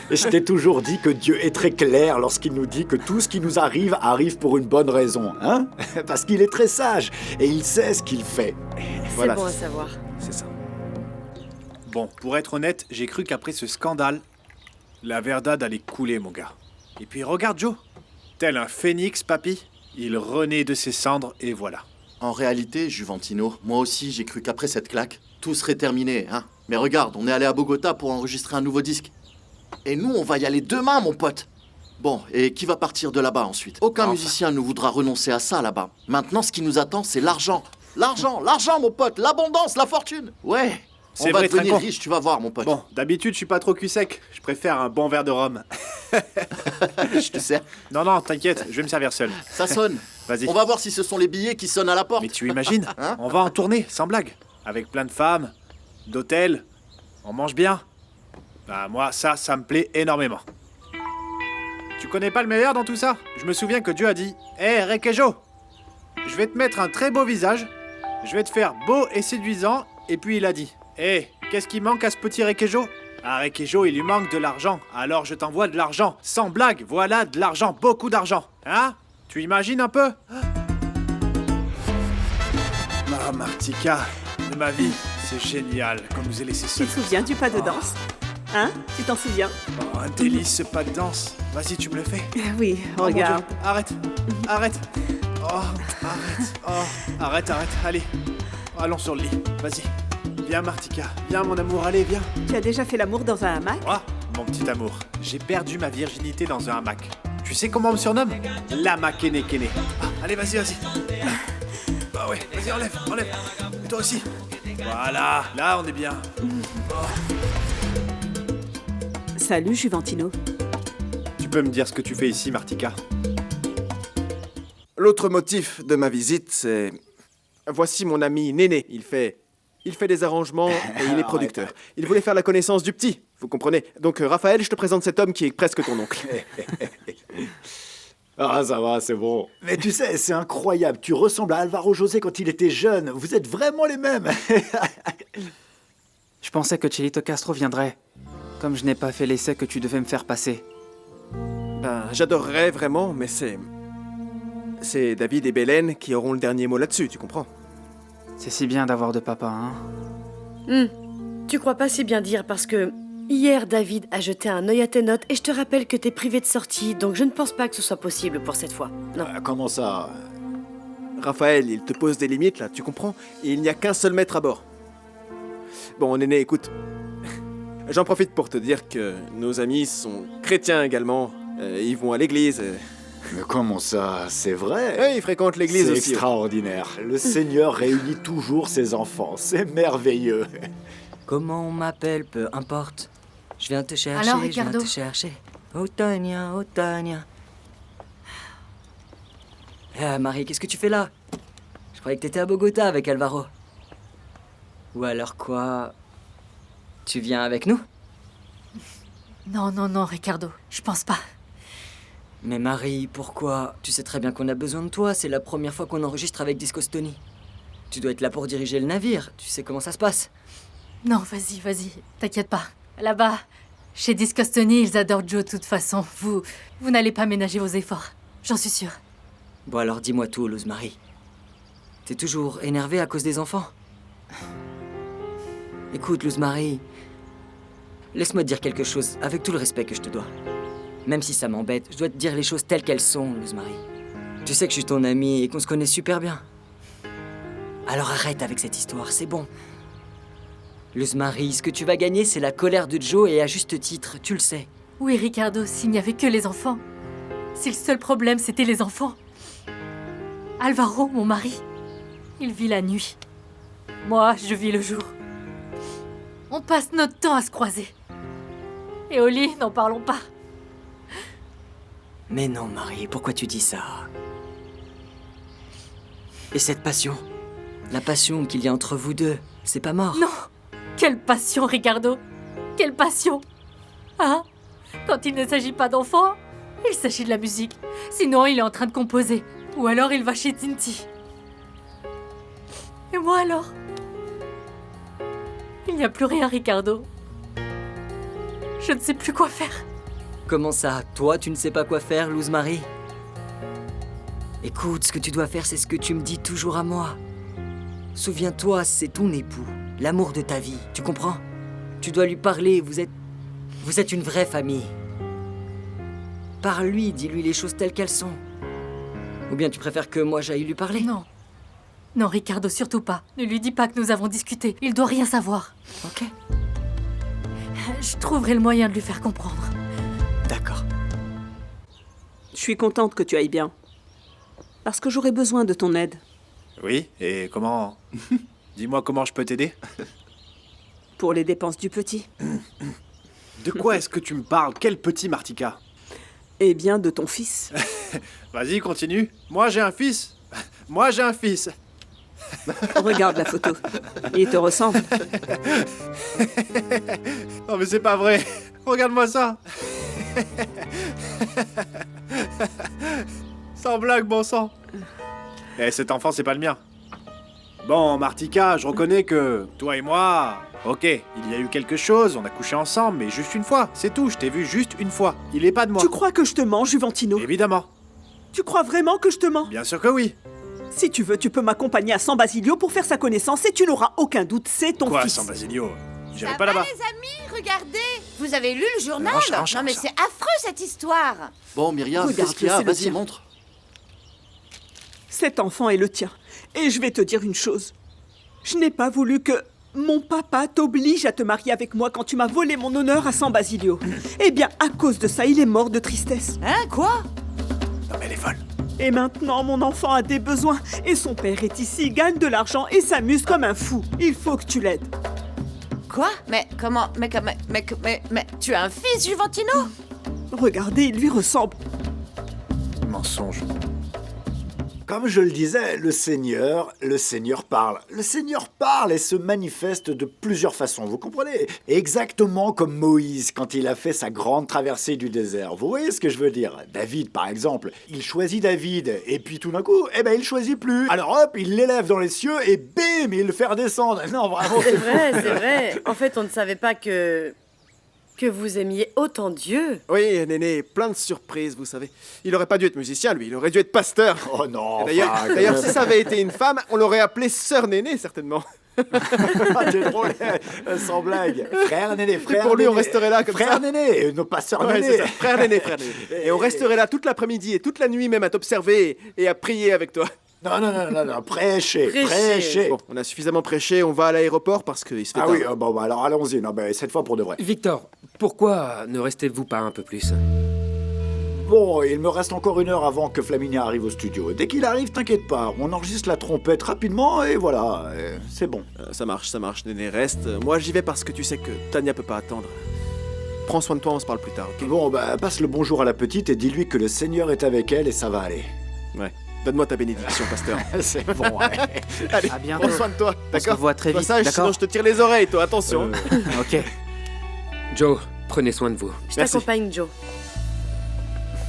Et je t'ai toujours dit que Dieu est très clair lorsqu'il nous dit que tout ce qui nous arrive arrive pour une bonne raison, hein? Parce qu'il est très sage et il sait ce qu'il fait. C'est bon à savoir. C'est ça. Bon, pour être honnête, j'ai cru qu'après ce scandale, la verdade allait couler, mon gars. Et puis regarde Joe. Tel un phénix, papy, il renaît de ses cendres et voilà. En réalité, Juventino, moi aussi j'ai cru qu'après cette claque, tout serait terminé, hein. Mais regarde, on est allé à Bogota pour enregistrer un nouveau disque. Et nous, on va y aller demain, mon pote. Bon, et qui va partir de là-bas ensuite? Aucun musicien ne voudra renoncer à ça là-bas. Maintenant, ce qui nous attend, c'est l'argent. L'argent, mon pote, l'abondance, la fortune. Ouais, on va devenir riche, tu vas voir, mon pote. Bon, d'habitude, je suis pas trop cul sec. Je préfère un bon verre de rhum. Je te sers. Non, t'inquiète, je vais me servir seul. Ça sonne. Vas-y. On va voir si ce sont les billets qui sonnent à la porte. Mais tu imagines, Hein? on va en tournée, sans blague. Avec plein de femmes, d'hôtels, on mange bien. Bah moi, ça me plaît énormément. Tu connais pas le meilleur dans tout ça? Je me souviens que Dieu a dit « Hé, Requejo, je vais te mettre un très beau visage, je vais te faire beau et séduisant. » Et puis il a dit « Hé, qu'est-ce qui manque à ce petit Requejo? À Requejo, il lui manque de l'argent. Alors je t'envoie de l'argent. Sans blague, voilà de l'argent, beaucoup d'argent. Hein? Tu imagines un peu? » Ah, Martika, de ma vie, c'est génial qu'on nous ait laissé Tu Ah. te seuls. souviens du pas de danse? Hein? Tu t'en souviens? Oh, un délice ce pas de danse. Vas-y, tu me le fais. Oui, Oh, mon regarde. Dieu. Arrête. Oh, arrête. Oh, arrête. Allez, allons sur le lit. Vas-y. Viens, Martika. Viens, mon amour. Allez, viens. Tu as déjà fait l'amour dans un hamac? Oh, mon petit amour. J'ai perdu ma virginité dans un hamac. Tu sais comment on me surnomme? Lama Kene Kene. Ah, allez, vas-y. Bah ouais, vas-y, enlève. Et toi aussi. Voilà, là, on est bien. Salut, Juventino. Tu peux me dire ce que tu fais ici, Martika? L'autre motif de ma visite, c'est... Voici mon ami Néné. Il fait des arrangements et il est producteur. Il voulait faire la connaissance du petit, vous comprenez. Donc, Raphaël, je te présente cet homme qui est presque ton oncle. Ah, ça va, c'est bon. Mais tu sais, c'est incroyable. Tu ressembles à Alvaro José quand il était jeune. Vous êtes vraiment les mêmes. Je pensais que Chelito Castro viendrait. Comme je n'ai pas fait l'essai que tu devais me faire passer. Ben, j'adorerais vraiment, mais c'est David et Belen qui auront le dernier mot là-dessus, tu comprends? C'est si bien d'avoir de papa, hein? Tu crois pas si bien dire parce que hier, David a jeté un œil à tes notes et je te rappelle que t'es privé de sortie, donc je ne pense pas que ce soit possible pour cette fois. Non. Comment ça? Raphaël, il te pose des limites, là, tu comprends? Et il n'y a qu'un seul maître à bord. Bon, Néné, écoute. J'en profite pour te dire que nos amis sont chrétiens également. Ils vont à l'église. Mais comment ça? C'est vrai? Oui, ils fréquentent l'église C'est aussi. extraordinaire. Le Seigneur réunit toujours ses enfants. C'est merveilleux. Comment on m'appelle, peu importe. Je viens te chercher, Alors, je viens Ricardo? te chercher. Oh Tania, oh Tania. Ah, Marie, qu'est-ce que tu fais là? Je croyais que t'étais à Bogota avec Alvaro. Ou alors quoi? Tu viens avec nous? Non, non, non, Ricardo, je pense pas. Mais Marie, pourquoi? Tu sais très bien qu'on a besoin de toi, c'est la première fois qu'on enregistre avec Discostoni. Tu dois être là pour diriger le navire, tu sais comment ça se passe. Non, vas-y, t'inquiète pas. Là-bas, chez Discostoni, ils adorent Joe de toute façon. Vous n'allez pas ménager vos efforts, j'en suis sûre. Bon alors dis-moi tout, Luz Marie. T'es toujours énervée à cause des enfants? Écoute, Luz Marie, laisse-moi te dire quelque chose, avec tout le respect que je te dois. Même si ça m'embête, je dois te dire les choses telles qu'elles sont, Luz Marie. Tu sais que je suis ton amie et qu'on se connaît super bien. Alors arrête avec cette histoire, c'est bon. Luz Marie, ce que tu vas gagner, c'est la colère de Joe et à juste titre, tu le sais. Oui, Ricardo, s'il n'y avait que les enfants. Si le seul problème, c'était les enfants. Alvaro, mon mari, il vit la nuit. Moi, je vis le jour. On passe notre temps à se croiser. Et au lit, n'en parlons pas. Mais non, Marie, pourquoi tu dis ça? Et cette passion? La passion qu'il y a entre vous deux, c'est pas mort? Non! Quelle passion, Ricardo! Quelle passion! Hein? Quand il ne s'agit pas d'enfants, il s'agit de la musique. Sinon, il est en train de composer. Ou alors, il va chez Tinti. Et moi alors? Il n'y a plus rien, Ricardo. Je ne sais plus quoi faire. Comment ça? Toi, tu ne sais pas quoi faire, Luz Marie? Écoute, ce que tu dois faire, c'est ce que tu me dis toujours à moi. Souviens-toi, c'est ton époux, l'amour de ta vie, tu comprends? Tu dois lui parler, vous êtes une vraie famille. Parle-lui, dis-lui les choses telles qu'elles sont. Ou bien tu préfères que moi j'aille lui parler? Non. Non, Ricardo, surtout pas. Ne lui dis pas que nous avons discuté. Il doit rien savoir. Ok. Je trouverai le moyen de lui faire comprendre. D'accord. Je suis contente que tu ailles bien. Parce que j'aurais besoin de ton aide. Oui, et comment... Dis-moi comment je peux t'aider? Pour les dépenses du petit. De quoi est-ce que tu me parles? Quel petit, Martika? Eh bien, de ton fils. Vas-y, continue. Moi, j'ai un fils. Moi, j'ai un fils. Regarde la photo. Il te ressemble. Non, mais c'est pas vrai. Regarde-moi ça. Sans blague, bon sang. Eh, cet enfant, c'est pas le mien. Bon, Martika, je reconnais que toi et moi... Ok, il y a eu quelque chose, on a couché ensemble, mais juste une fois, c'est tout, je t'ai vu juste une fois. Il est pas de moi. Tu crois que je te mens, Juventino? Évidemment. Tu crois vraiment que je te mens? Bien sûr que oui. Si tu veux, tu peux m'accompagner à San Basilio pour faire sa connaissance et tu n'auras aucun doute, c'est ton Quoi, fils. San Basilio? J'irai Ça pas va, là-bas. les amis, regardez. Vous avez lu le journal? Range, Non mais c'est affreux cette histoire. Bon, Myriam, Regarde, qu'est-ce qu'il y a? c'est le Vas-y, tien. montre. Cet enfant est le tien. Et je vais te dire une chose. Je n'ai pas voulu que mon papa t'oblige à te marier avec moi quand tu m'as volé mon honneur à San Basilio. Eh bien, à cause de ça, il est mort de tristesse. Hein, quoi? Non mais elle est folle. Et maintenant, mon enfant a des besoins. Et son père est ici, gagne de l'argent et s'amuse comme un fou. Il faut que tu l'aides. Quoi? Mais comment? Mais tu as un fils, Juventino? Regardez, il lui ressemble. Mensonge. Comme je le disais, le Seigneur parle. Le Seigneur parle et se manifeste de plusieurs façons, vous comprenez? Exactement comme Moïse quand il a fait sa grande traversée du désert. Vous voyez ce que je veux dire? David, par exemple, il choisit David, et puis tout d'un coup, eh ben il choisit plus. Alors hop, il l'élève dans les cieux, et bim, il le fait redescendre. Non, vraiment, C'est vrai, c'est vrai. En fait, on ne savait pas que vous aimiez autant Dieu. Oui, Néné, plein de surprises, vous savez. Il aurait pas dû être musicien, lui, il aurait dû être pasteur. Oh non, Et enfin, D'ailleurs, si ça avait été une femme, on l'aurait appelée Sœur Néné, certainement. Ah, t'es drôle, sans blague. Frère Néné, frère Et pour lui, on Néné. resterait là comme frère ça. Néné, non pas sœur Ouais, Néné. c'est ça. Frère Néné, frère Néné. Et on resterait là toute l'après-midi et toute la nuit même à t'observer et à prier avec toi. Non, prêcher. Bon, on a suffisamment prêché, on va à l'aéroport parce qu'il se fait Ah tard. oui, bon, bah, alors allons-y. Non, bah, cette fois pour de vrai. Victor, pourquoi ne restez-vous pas un peu plus? Bon, il me reste encore 1 heure avant que Flaminia arrive au studio. Dès qu'il arrive, t'inquiète pas, on enregistre la trompette rapidement et voilà, c'est bon. Ça marche, Néné, reste. Moi, j'y vais parce que tu sais que Tania peut pas attendre. Prends soin de toi, on se parle plus tard, ok? Bon, bah, passe le bonjour à la petite et dis-lui que le Seigneur est avec elle et ça va aller. Ouais. Donne-moi ta bénédiction, pasteur. C'est bon, ouais. Allez, À bientôt. prends soin de toi, On d'accord? se revoit très vite, Passage, d'accord? sinon je te tire les oreilles, toi, attention. Ok. Joe, prenez soin de vous. Je t'accompagne, Joe.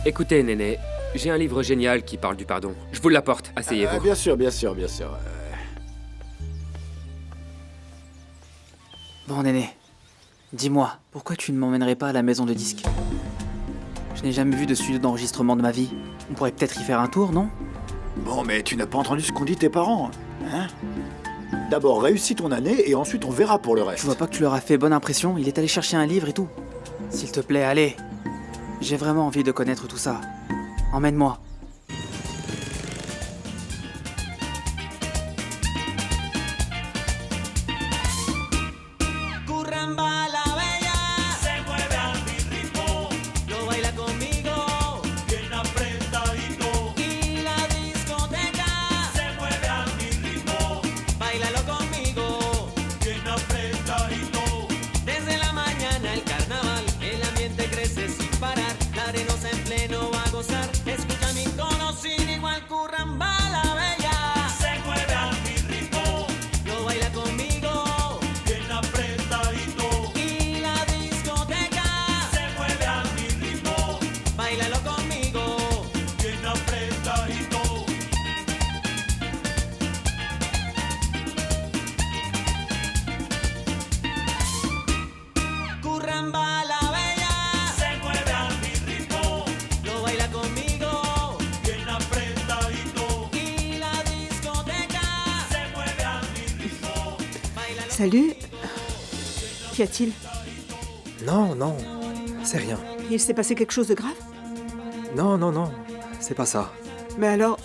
Écoutez, Néné, j'ai un livre génial qui parle du pardon. Je vous l'apporte, asseyez-vous. Bien sûr, bien sûr, bien sûr. Bon, Néné, dis-moi, pourquoi tu ne m'emmènerais pas à la maison de disques? Je n'ai jamais vu de studio d'enregistrement de ma vie. On pourrait peut-être y faire un tour, non? Bon, mais tu n'as pas entendu ce qu'ont dit tes parents, hein? D'abord, réussis ton année et ensuite on verra pour le reste. Tu vois pas que tu leur as fait bonne impression? Il est allé chercher un livre et tout. S'il te plaît, allez. J'ai vraiment envie de connaître tout ça. Emmène-moi. Curramba la bella se mueve a mi ritmo, lo baila conmigo, bien apretadito. Y la discoteca se mueve a mi ritmo, bailalo conmigo, bien apretadito. Desde la mañana el carnaval, el ambiente crece sin parar, la arenosa en pleno va a gozar. Escucha mi tono sin igual, curramba la bella se mueve a mi ritmo, lo baila conmigo. Y la discoteca se mueve a mi ritmo, bailalo conmigo, bien apretadito. Curramba la bella se mueve a mi ritmo, lo baila conmigo, bien apretadito. Y la discoteca se mueve a mi ritmo. Salut. Qu'y a-t-il? Non, non, c'est rien. Il s'est passé quelque chose de grave? Non, non, non, c'est pas ça. Mais alors,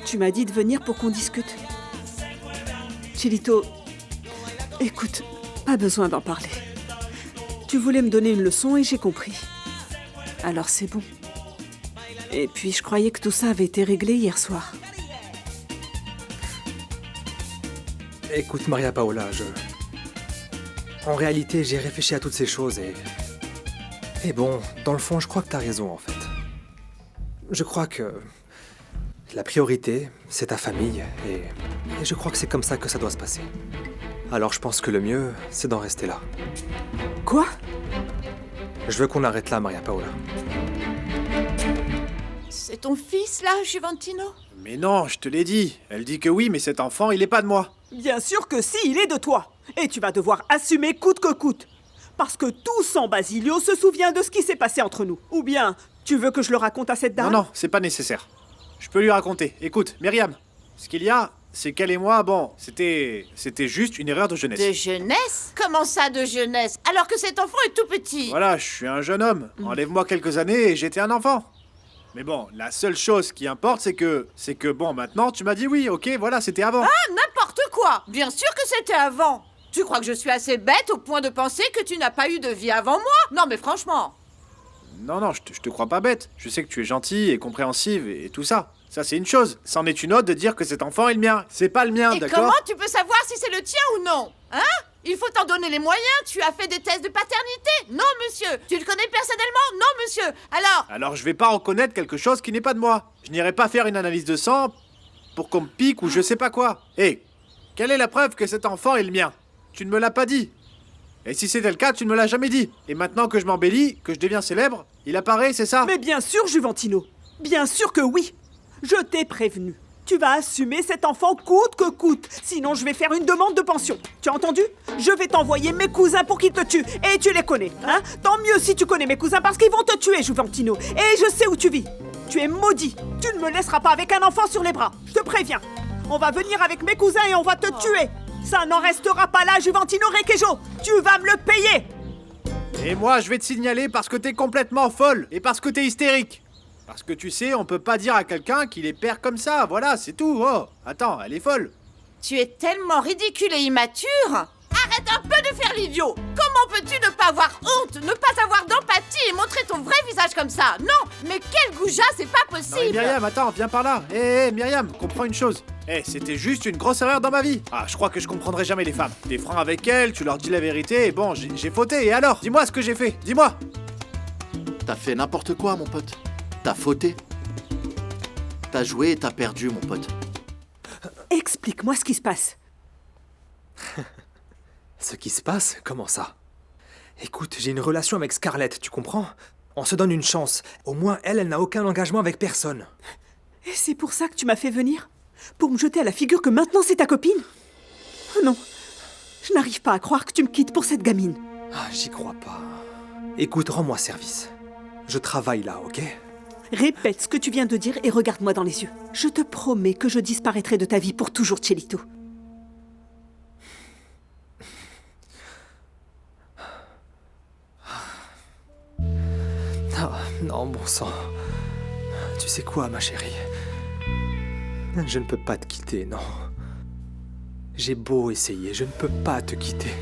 tu m'as dit de venir pour qu'on discute. Chilito, écoute, pas besoin d'en parler. Tu voulais me donner une leçon et j'ai compris. Alors c'est bon. Et puis je croyais que tout ça avait été réglé hier soir. Écoute, Maria Paola, En réalité, j'ai réfléchi à toutes ces choses et... Et bon, dans le fond, je crois que t'as raison, en fait. Je crois que... La priorité, c'est ta famille, et je crois que c'est comme ça que ça doit se passer. Alors je pense que le mieux, c'est d'en rester là. Quoi? Je veux qu'on arrête là, Maria Paola. C'est ton fils, là, Juventino? Mais non, je te l'ai dit. Elle dit que oui, mais cet enfant, il est pas de moi. Bien sûr que si, il est de toi. Et tu vas devoir assumer coûte que coûte. Parce que tout San Basilio se souvient de ce qui s'est passé entre nous. Ou bien, tu veux que je le raconte à cette dame? Non, non, c'est pas nécessaire. Je peux lui raconter. Écoute, Myriam, ce qu'il y a, c'est qu'elle et moi, bon, c'était juste une erreur de jeunesse. De jeunesse? Comment ça, de jeunesse? Alors que cet enfant est tout petit. Voilà, je suis un jeune homme. Enlève-moi quelques années et j'étais un enfant. Mais bon, la seule chose qui importe, c'est que bon, maintenant, tu m'as dit oui, ok, voilà, c'était avant. Ah, n'importe quoi! Bien sûr que c'était avant. Tu crois que je suis assez bête au point de penser que tu n'as pas eu de vie avant moi? Non, mais franchement. Non, non, je te crois pas bête. Je sais que tu es gentille et compréhensive et tout ça. Ça, c'est une chose. C'en est une autre de dire que cet enfant est le mien. C'est pas le mien, Et d'accord? comment tu peux savoir si c'est le tien ou non? Hein? Il faut t'en donner les moyens. Tu as fait des tests de paternité? Non, monsieur. Tu le connais personnellement? Non, monsieur. Alors, je vais pas reconnaître quelque chose qui n'est pas de moi. Je n'irai pas faire une analyse de sang pour qu'on me pique ou je sais pas quoi. Hé, quelle est la preuve que cet enfant est le mien? Tu ne me l'as pas dit. Et si c'était le cas, tu ne me l'as jamais dit. Et maintenant que je m'embellis, que je deviens célèbre, il apparaît, c'est ça? Mais bien sûr, Juventino. Bien sûr que oui. Je t'ai prévenu. Tu vas assumer cet enfant coûte que coûte. Sinon, je vais faire une demande de pension. Tu as entendu? Je vais t'envoyer mes cousins pour qu'ils te tuent. Et tu les connais, hein? Tant mieux si tu connais mes cousins parce qu'ils vont te tuer, Juventino. Et je sais où tu vis. Tu es maudit. Tu ne me laisseras pas avec un enfant sur les bras. Je te préviens. On va venir avec mes cousins et on va te tuer. Ça n'en restera pas là, Juventino Requejo. Tu vas me le payer. Et moi, je vais te signaler parce que t'es complètement folle et parce que t'es hystérique. Parce que tu sais, on peut pas dire à quelqu'un qu'il est père comme ça, voilà, c'est tout. Oh, attends, elle est folle. Tu es tellement ridicule et immature. Arrête un peu de faire l'idiot. Comment peux-tu ne pas avoir honte, ne pas avoir d'empathie et montrer ton vrai visage comme ça? Non, mais quel goujat, c'est pas Non, mais possible. Myriam, attends, viens par là. Hé, Myriam, comprends une chose. C'était juste une grosse erreur dans ma vie. Ah, je crois que je comprendrai jamais les femmes. T'es franc avec elles, tu leur dis la vérité, et bon, j'ai fauté, et alors? Dis-moi ce que j'ai fait, dis-moi. T'as fait n'importe quoi, mon pote. T'as fauté. T'as joué et t'as perdu, mon pote. Explique-moi ce qui se passe. Ce qui se passe? Comment ça? Écoute, j'ai une relation avec Scarlett, tu comprends? On se donne une chance. Au moins, elle n'a aucun engagement avec personne. Et c'est pour ça que tu m'as fait venir? Pour me jeter à la figure que maintenant c'est ta copine? Oh non, je n'arrive pas à croire que tu me quittes pour cette gamine. Ah, j'y crois pas. Écoute, rends-moi service. Je travaille là, ok? Répète ce que tu viens de dire et regarde-moi dans les yeux. Je te promets que je disparaîtrai de ta vie pour toujours, Chelito. Non, bon sang. Tu sais quoi, ma chérie? Je ne peux pas te quitter, non. J'ai beau essayer, je ne peux pas te quitter.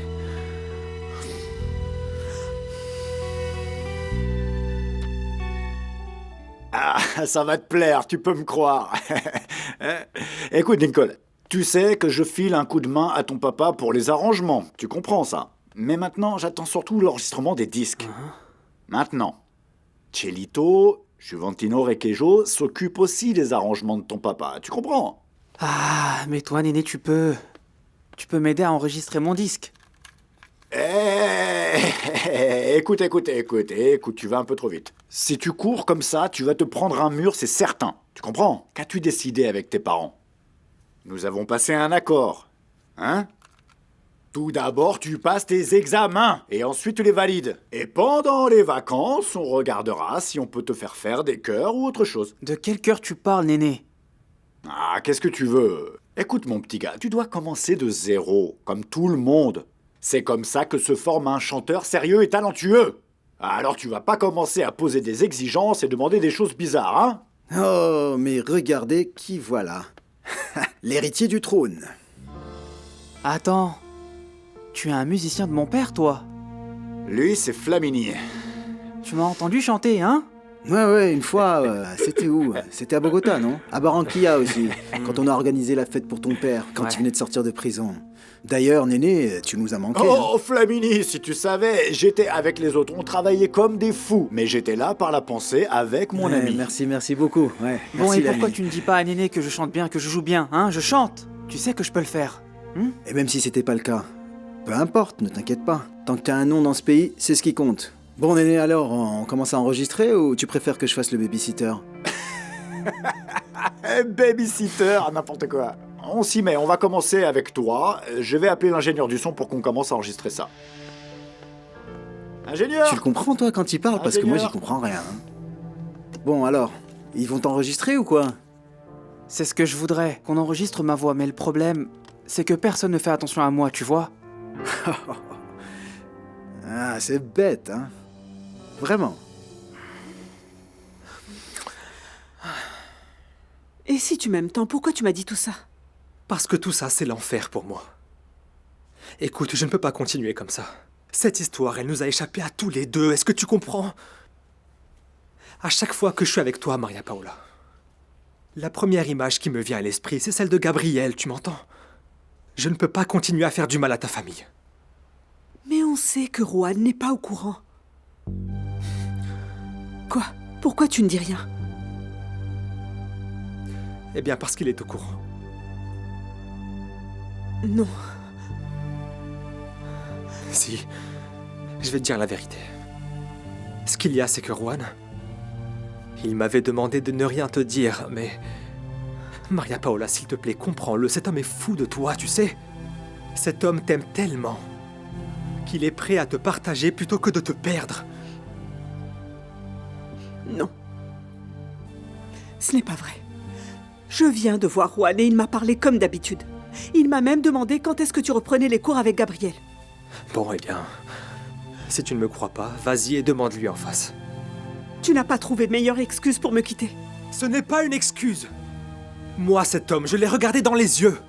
Ah, ça va te plaire, tu peux me croire. Écoute, Nicole, tu sais que je file un coup de main à ton papa pour les arrangements. Tu comprends ça? Mais maintenant, j'attends surtout l'enregistrement des disques. Maintenant, Chelito, Juventino Requeijo s'occupe aussi des arrangements de ton papa. Tu comprends? Ah, mais toi, Néné, tu peux m'aider à enregistrer mon disque. Écoute, tu vas un peu trop vite. Si tu cours comme ça, tu vas te prendre un mur, c'est certain. Tu comprends? Qu'as-tu décidé avec tes parents? Nous avons passé un accord. Hein? Tout d'abord, tu passes tes examens, et ensuite tu les valides. Et pendant les vacances, on regardera si on peut te faire des chœurs ou autre chose. De quel chœur tu parles, Néné? Ah, qu'est-ce que tu veux? Écoute, mon petit gars, tu dois commencer de zéro, comme tout le monde. C'est comme ça que se forme un chanteur sérieux et talentueux. Alors tu vas pas commencer à poser des exigences et demander des choses bizarres, hein? Oh, mais regardez qui voilà. L'héritier du trône. Attends, tu es un musicien de mon père, toi? Lui, c'est Flamini. Tu m'as entendu chanter, hein? Ouais, une fois, c'était où? C'était à Bogota, non? À Barranquilla aussi, quand on a organisé la fête pour ton père, quand il venait de sortir de prison. D'ailleurs, Néné, tu nous as manqué. Oh, Flamini, si tu savais, j'étais avec les autres, on travaillait comme des fous, mais j'étais là par la pensée avec mon ami. Merci beaucoup. Ouais, bon, merci, et pourquoi l'ami. tu ne dis pas à Néné que je chante bien, que je joue bien, hein? Je chante! Tu sais que je peux le faire. Et même si c'était pas le cas, peu importe, ne t'inquiète pas. Tant que t'as un nom dans ce pays, c'est ce qui compte. Bon, Néné, alors, on commence à enregistrer ou tu préfères que je fasse le babysitter? Babysitter, n'importe quoi. On s'y met, on va commencer avec toi. Je vais appeler l'ingénieur du son pour qu'on commence à enregistrer ça. Ingénieur! Tu le comprends, toi, quand il parle? Parce que moi, Ingénieur. j'y comprends rien. hein. Bon, alors, ils vont t'enregistrer ou quoi? C'est ce que je voudrais, qu'on enregistre ma voix, mais le problème, c'est que personne ne fait attention à moi, tu vois? Ah, c'est bête, hein? Vraiment. Et si tu m'aimes tant, pourquoi tu m'as dit tout ça? Parce que tout ça, c'est l'enfer pour moi. Écoute, je ne peux pas continuer comme ça. Cette histoire, elle nous a échappé à tous les deux, est-ce que tu comprends? À chaque fois que je suis avec toi, Maria Paola, la première image qui me vient à l'esprit, c'est celle de Gabriel, tu m'entends? Je ne peux pas continuer à faire du mal à ta famille. Mais on sait que Juan n'est pas au courant. Quoi? Pourquoi tu ne dis rien? Eh bien, parce qu'il est au courant. Non. Si, je vais te dire la vérité. Ce qu'il y a, c'est que Juan, il m'avait demandé de ne rien te dire, mais... Maria Paola, s'il te plaît, comprends-le, cet homme est fou de toi, tu sais. Cet homme t'aime tellement qu'il est prêt à te partager plutôt que de te perdre. Non. Ce n'est pas vrai. Je viens de voir Juan et il m'a parlé comme d'habitude. Il m'a même demandé quand est-ce que tu reprenais les cours avec Gabriel. Bon, eh bien, si tu ne me crois pas, vas-y et demande-lui en face. Tu n'as pas trouvé de meilleure excuse pour me quitter. Ce n'est pas une excuse. Moi, cet homme, je l'ai regardé dans les yeux.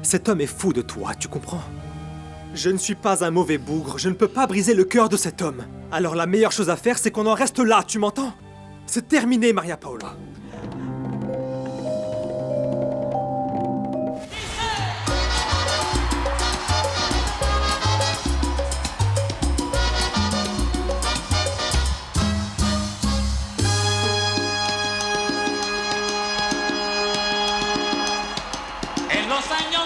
Cet homme est fou de toi, tu comprends? Je ne suis pas un mauvais bougre, je ne peux pas briser le cœur de cet homme. Alors la meilleure chose à faire, c'est qu'on en reste là, tu m'entends? C'est terminé, Maria Paola. Señor.